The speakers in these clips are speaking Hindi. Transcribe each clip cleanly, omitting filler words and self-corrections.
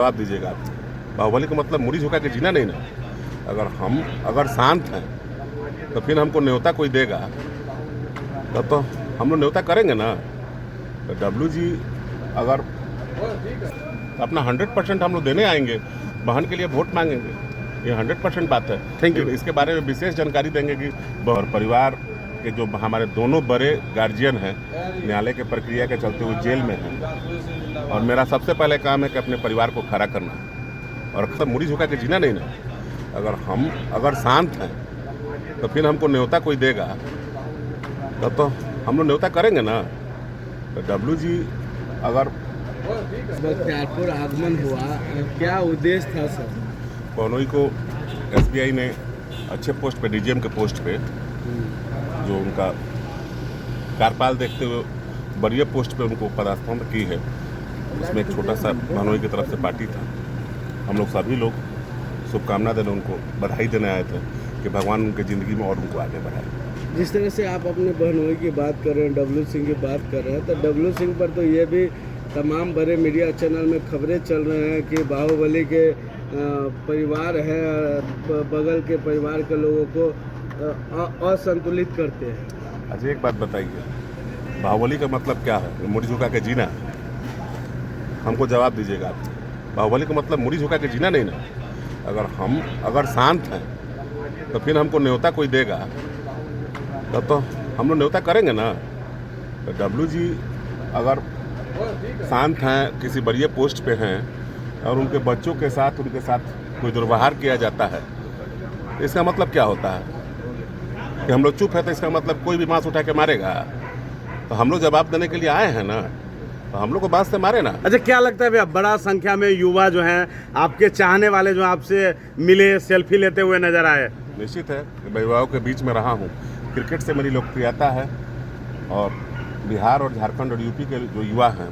जवाब दीजिएगा आप। बाहुबली का मतलब मुड़ी झुका के जीना नहीं ना। अगर शांत हैं तो फिर हमको न्योता कोई देगा तब तो हम लोग न्योता करेंगे ना। तो डब्लू जी अगर अपना 100% हम लोग देने आएंगे, बहन के लिए वोट मांगेंगे, ये 100% बात है। Thank you. इसके बारे में विशेष जानकारी देंगे कि और परिवार के जो हमारे दोनों बड़े गार्जियन हैं न्यायालय के प्रक्रिया के चलते हुए जेल में हैं, और मेरा सबसे पहले काम है कि अपने परिवार को खड़ा करना और सब मुड़ी झुका के जीना नहीं ना। अगर शांत हैं तो फिर हमको न्योता कोई देगा तब तो हम लोग न्योता करेंगे ना। तो डब्लू जी अगर बख्तियारपुर आगमन हुआ, क्या उद्देश्य था सर? कौनोई को एसबीआई ने अच्छे पोस्ट पे, डीजीएम के पोस्ट पे, जो उनका कार्यकाल देखते हुए बढ़िया पोस्ट पे उनको पदस्थान की है, उसमें एक छोटा सा कौनोई की तरफ से पार्टी था। हम लोग सभी लोग शुभकामना देने, उनको बधाई देने आए थे कि भगवान उनके ज़िंदगी में और उनको आगे बढ़ाए। जिस तरह से आप अपने बहनोई की बात कर रहे हैं, डब्लू सिंह की बात कर रहे हैं, तो डब्लू सिंह पर तो ये भी तमाम बड़े मीडिया चैनल में खबरें चल रहे हैं कि बाहुबली के परिवार है, बगल के परिवार के लोगों को असंतुलित करते हैं। अच्छा एक बात बताइए, बाहुबली का मतलब क्या है? मुड़ी झुका के जीना? हमको जवाब दीजिएगा आप। बाहुबली का मतलब मुड़ी झुका के जीना नहीं ना। अगर शांत हैं तो फिर हमको न्योता कोई देगा तब तो हम लोग न्योता करेंगे ना। तो डब्लू जी अगर शांत हैं, किसी बढ़िया पोस्ट पे हैं और उनके बच्चों के साथ उनके साथ कोई दुर्व्यवहार किया जाता है, इसका मतलब क्या होता है कि हम लोग चुप है? तो इसका मतलब कोई भी मांस उठा के मारेगा? तो हम लोग जवाब देने के लिए आए हैं ना, तो हम लोग को बात से मारे ना। अच्छा, क्या लगता है भैया, बड़ा संख्या में युवा जो हैं, आपके चाहने वाले जो आपसे मिले, सेल्फी लेते हुए नजर आए? निश्चित है कि मैं युवाओं के बीच में रहा हूँ। क्रिकेट से मेरी लोकप्रियता है और बिहार और झारखंड और यूपी के जो युवा हैं,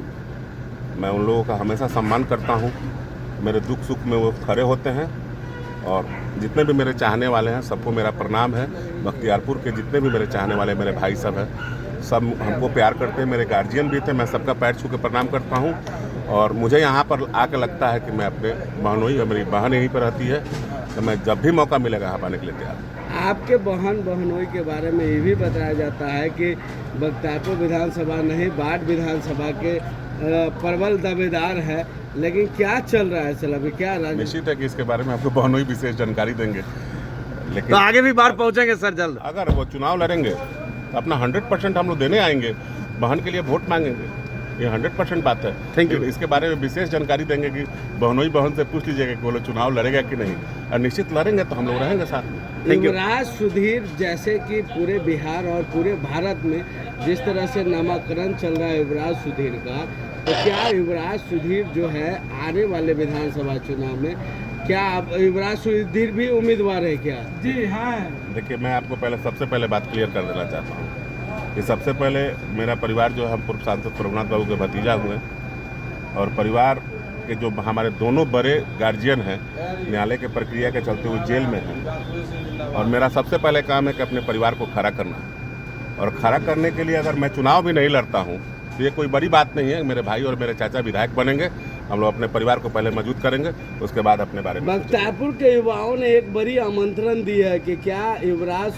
मैं उन लोगों का हमेशा सम्मान करता हूँ। मेरे दुख सुख में वो खड़े होते हैं और जितने भी मेरे चाहने वाले हैं सबको मेरा प्रणाम है। बख्तियारपुर के जितने भी मेरे चाहने वाले मेरे भाई सब हैं, सब हमको प्यार करते हैं। मेरे गार्जियन भी थे, मैं सबका पैर छू के प्रणाम करता हूँ। और मुझे यहाँ पर आके लगता है कि मैं अपने बहनोई, मेरी बहन यहीं पर रहती है, तो मैं जब भी मौका मिलेगा यहाँ आने के लिए तैयार हूँ। आपके बहनोई के बारे में ये भी बताया जाता है कि बख्तियारपुर विधानसभा नहीं, बाढ़ विधानसभा के प्रबल दावेदार है, लेकिन क्या चल रहा है सर अभी? क्या निश्चित है कि इसके बारे में आपको बहनोई विशेष जानकारी देंगे, लेकिन तो आगे भी बाढ़ पहुंचेंगे सर जल्द? अगर वो चुनाव लड़ेंगे तो अपना 100% हम लोग देने आएंगे, बहन के लिए वोट मांगेंगे, ये 100% बात है। Thank you. इसके बारे में विशेष जानकारी देंगे कि बहनोई बहन से पूछ लीजिएगा कि वो लोग चुनाव लड़ेगा कि नहीं, और निश्चित लड़ेंगे तो हम लोग रहेंगे साथ में। युवराज सुधीर, जैसे कि पूरे बिहार और पूरे भारत में जिस तरह से नामाकरण चल रहा है युवराज सुधीर का, तो क्या युवराज सुधीर जो है आने वाले विधानसभा चुनाव में, क्या आप युवराज सुधीर भी उम्मीदवार है क्या? जी हाँ। देखिए, मैं आपको सबसे पहले बात क्लियर कर देना चाहता हूँ कि सबसे पहले मेरा परिवार जो है, हम पूर्व सांसद प्रभुनाथ बाबू के भतीजा हुए, और परिवार के जो हमारे दोनों बड़े गार्जियन हैं न्यायालय के प्रक्रिया के चलते हुए जेल में हैं, और मेरा सबसे पहले काम है कि अपने परिवार को खड़ा करना। और खड़ा करने के लिए अगर मैं चुनाव भी नहीं लड़ता हूँ तो ये कोई बड़ी बात नहीं है। मेरे भाई और मेरे चाचा विधायक बनेंगे, हम लोग अपने परिवार को पहले मजबूत करेंगे, उसके बाद अपने बारे में। बख्तियारपुर के युवाओं ने एक बड़ी आमंत्रण दी है कि क्या युवराज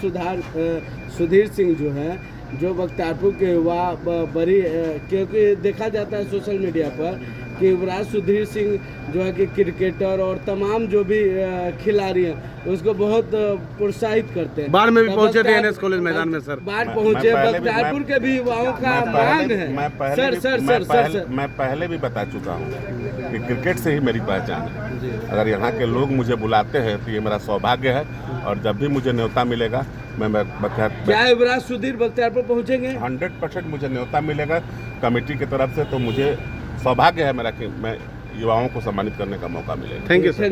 सुधीर सिंह जो है, जो बख्तियारपुर के युवा बड़ी, क्योंकि देखा जाता है सोशल मीडिया पर कि युवराज सुधीर सिंह जो है कि क्रिकेटर और तमाम जो भी खिलाड़ी हैं उसको बहुत प्रोत्साहित करते हैं। बाढ़ में भी पहुंचे थे एनएस कॉलेज मैदान में सर। बाढ़ पहुंचे, बख्तियारपुर के भी युवाओं का मांग है। मैं पहले भी बता चुका हूँ कि क्रिकेट से ही मेरी पहचान है। अगर यहाँ के लोग मुझे बुलाते हैं तो ये मेरा सौभाग्य है, और जब भी मुझे न्योता मिलेगा मैं क्या युवराज सुधीर बख्तियारपुर पहुँचेंगे? 100% मुझे न्योता मिलेगा कमेटी की तरफ से, तो मुझे सौभाग्य है मेरा कि मैं युवाओं को सम्मानित करने का मौका मिलेगा। Thank you sir.